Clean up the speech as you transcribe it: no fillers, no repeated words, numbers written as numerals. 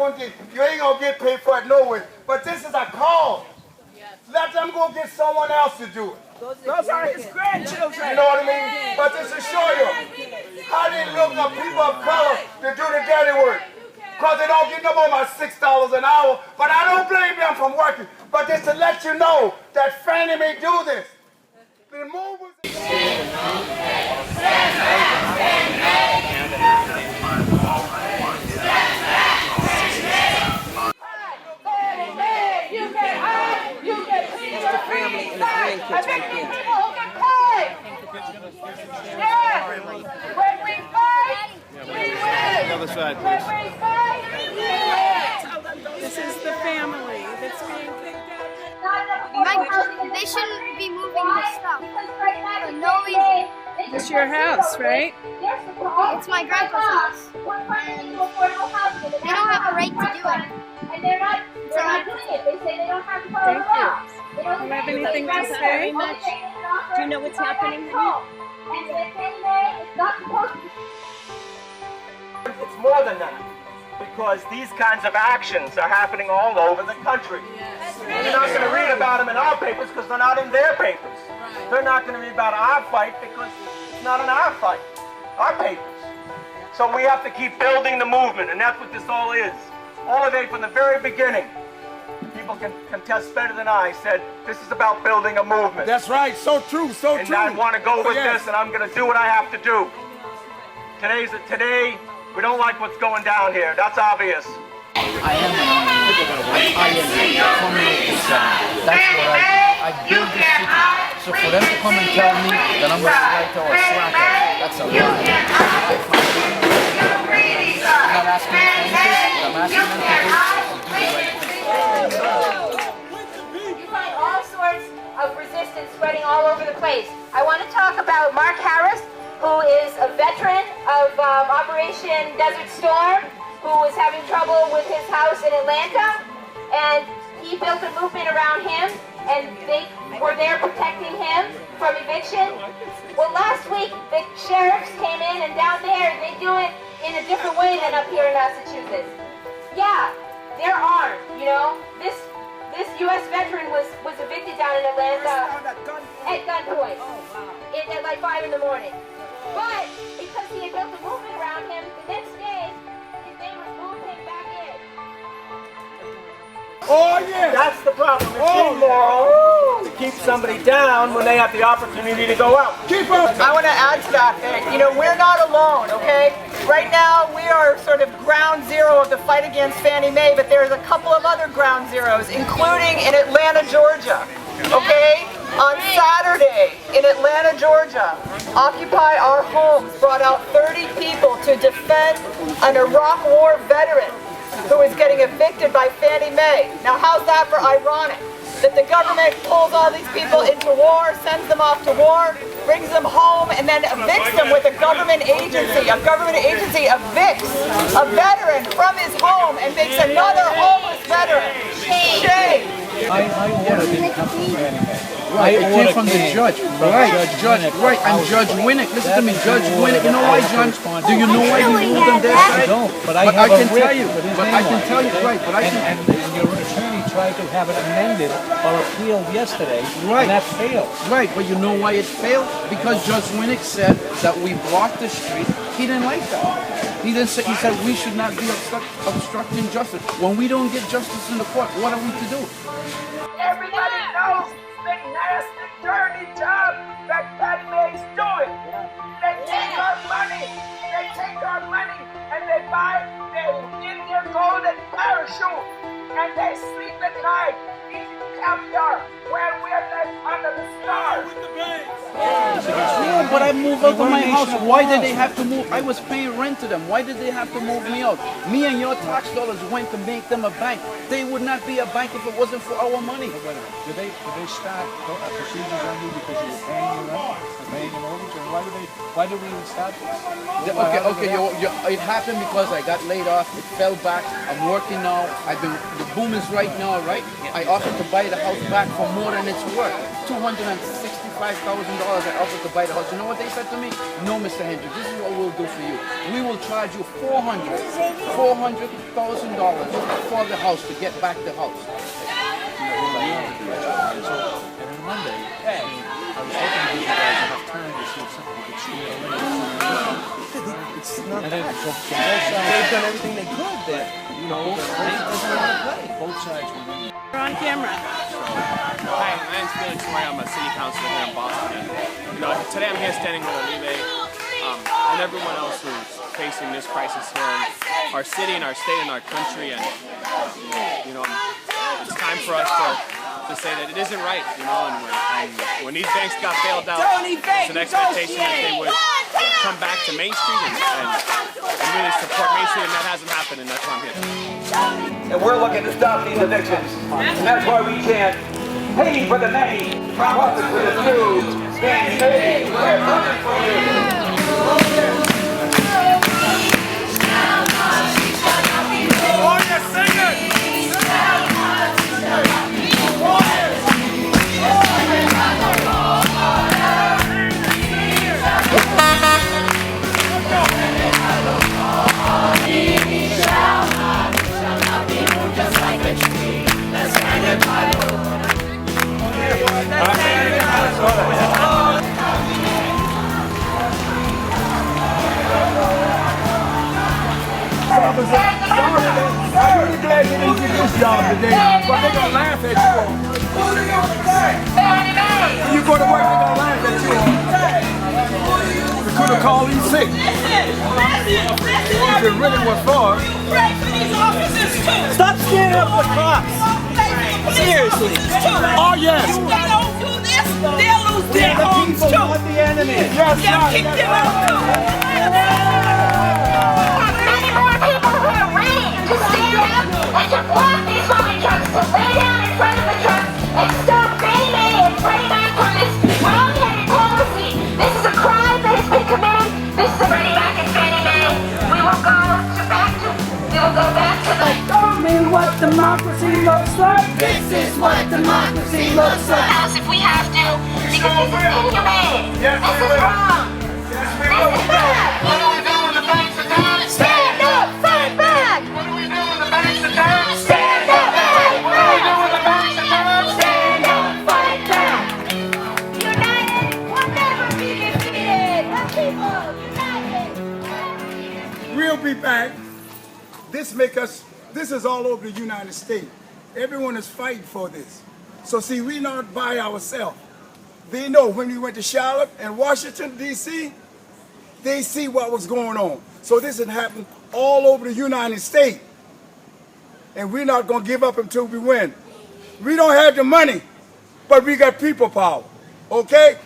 you ain't gonna get paid for it nowhere. But this is a call. Let them go get someone else to do it. Those are his grandchildren. You know what I mean? But this will show you how they look at people of color to do the dirty work. Because they don't get no more than $6 an hour. But I don't blame them from working. But just to let you know that Fannie Mae do this. The movers... Evicting people who can pay! Yeah! When we fight, we win! The other side, When we fight, we win! This is the family that's being kicked out. They shouldn't be moving this stuff for no reason. It's your house, right? It's my grandpa's house. And they don't have a right to do it. And they're not doing it. They say they don't have to follow the law. Do you have anything to say? Do you know what's happening? And the Fannie Mae is not supposed to. It's more than that, because these kinds of actions are happening all over the country. You're not going to read about them in our papers because they're not in their papers. They're not going to read about our fight because it's not in our fight, our papers. So we have to keep building the movement, and that's what this all is. Olive Hendricks, from the very beginning, people can contest better than I, said this is about building a movement. That's right. So true. So and true. I want to go with this, and I'm going to do what I have to do. Today, we don't like what's going down here. That's obvious. I am That's what I build this city. So for them to come and tell me that I'm a slacker or a slacker, that's a lie. I'm not asking them to do this, what I'm asking them to do is do the right thing. You find all sorts of resistance spreading all over the place. I want to talk about Mark Harris, who is a veteran of Operation Desert Storm, who was having trouble with his house in Atlanta, and he built a movement around him, and they were there protecting him from eviction. Well, last week, the sheriffs came in, and down there, they do it in a different way than up here in Massachusetts. Yeah, they're armed, you know. This U.S. veteran was evicted down in Atlanta at gunpoint at like 5 in the morning. But because he had built a movement around him, the next day, his neighbors moved him back in. Oh, yeah. That's the problem. It's immoral to keep somebody down when they have the opportunity to go out. Keep up. I want to add to that, you know, we're not alone, okay? Right now, we are sort of ground zero of the fight against Fannie Mae, but there's a couple of other ground zeros, including in Atlanta, Georgia, okay? On Saturday, in Atlanta, Georgia, Occupy Our Homes brought out 30 people to defend an Iraq War veteran who is getting evicted by Fannie Mae. Now, how's that for ironic? That the government pulls all these people into war, sends them off to war, brings them home, and then evicts them with a government agency. A government agency evicts a veteran from his home and makes another homeless veteran. Shame. I ordered it to come from Fannie Mae. Right, it came from the judge. Right, right, and Judge Winnick. Listen to me, Judge Winnick. You know why, John? Do you know why he ruled on their side? I don't, but I can tell you. But I can tell you, right? But I can. And your attorney tried to have it amended or appealed yesterday, right? And that failed. Right, but you know why it failed? Because Judge Winnick said that we blocked the street. He didn't like that. He didn't say. He said we should not be obstructing justice. When we don't get justice in the court, what are we to do? Everybody knows the nasty, dirty job that Fannie Mae's doing. They take our money, and they buy in their golden parachute, and they sleep at night, eating caviar, where we're left under the stars. Yeah, but I moved out of my house. Why did they have to move? I was paying rent to them. Why did they have to move me out? Me and your tax dollars went to make them a bank. They would not be a bank if it wasn't for our money. Did they start procedures on you because you were paying your rent, paying your mortgage, or why did we even start this? Okay, it happened because I got laid off. It fell back. I'm working now. The boom is right now, right? I offered to buy the house back for more than it's worth, $260,000. $65,000 I offered to buy the house. You know what they said to me? No, Mr. Hendricks, this is what we'll do for you. We will charge you $400,000 for the house to get back the house. And on Monday, I was hoping you guys would have time to see if something we could squeal away. It's not And then that. so both They've sides, done everything they could there. You know, but they doesn't want to play. both sides were winning. We're on camera. Hi, my name's Felix Roy. I'm a city councilor here in Boston. You know, today I'm here standing with Olive and everyone else who's facing this crisis here in our city and our state and our country. And you know, it's time for us to say that it isn't right. You know, and when these banks got bailed out, it's an expectation that they would come back to Main Street and really support Main Street, and that hasn't happened, and that's why I'm here. And we're looking to stop these evictions. And that's why we chant, pay for the many, profit for the few, Fannie Mae, we're coming for you. Oh, yes, sing it! I'm really glad you didn't get this job today, but they're gonna laugh at you. When you go to work, they're gonna laugh at you. We could have called in sick. If it really was for us. Stop scaring up the cops. Seriously. Oh, yes. If they don't do this, they'll lose their homes too. Not the enemy. Yes, They'll kick them out too. Many more people who are ready to stand up and support these moving trucks, to lay down in front of the trucks and stop Fannie Mae and Freddie Mac from this wrong-headed policy. This is a crime that has been committed. This is Freddie Mac and Fannie Mae. We will go back to the... Show me what democracy looks like. This is what democracy looks like. House if we have to, because this is inhumane. Yes, This we is will. wrong. Yes, we This will. is bad. What do we do when the banks are down? Stand up, fight back. What do we do when the banks are down? Stand up, fight What do we do back. when the banks are down? Stand up, fight back. United, we'll never be defeated. The people, united. We'll be back. This is all over the United States. Everyone is fighting for this. So see, we're not by ourselves. They know when we went to Charlotte and Washington, D.C., they see what was going on. So this has happened all over the United States. And we're not going to give up until we win. We don't have the money, but we got people power. Okay?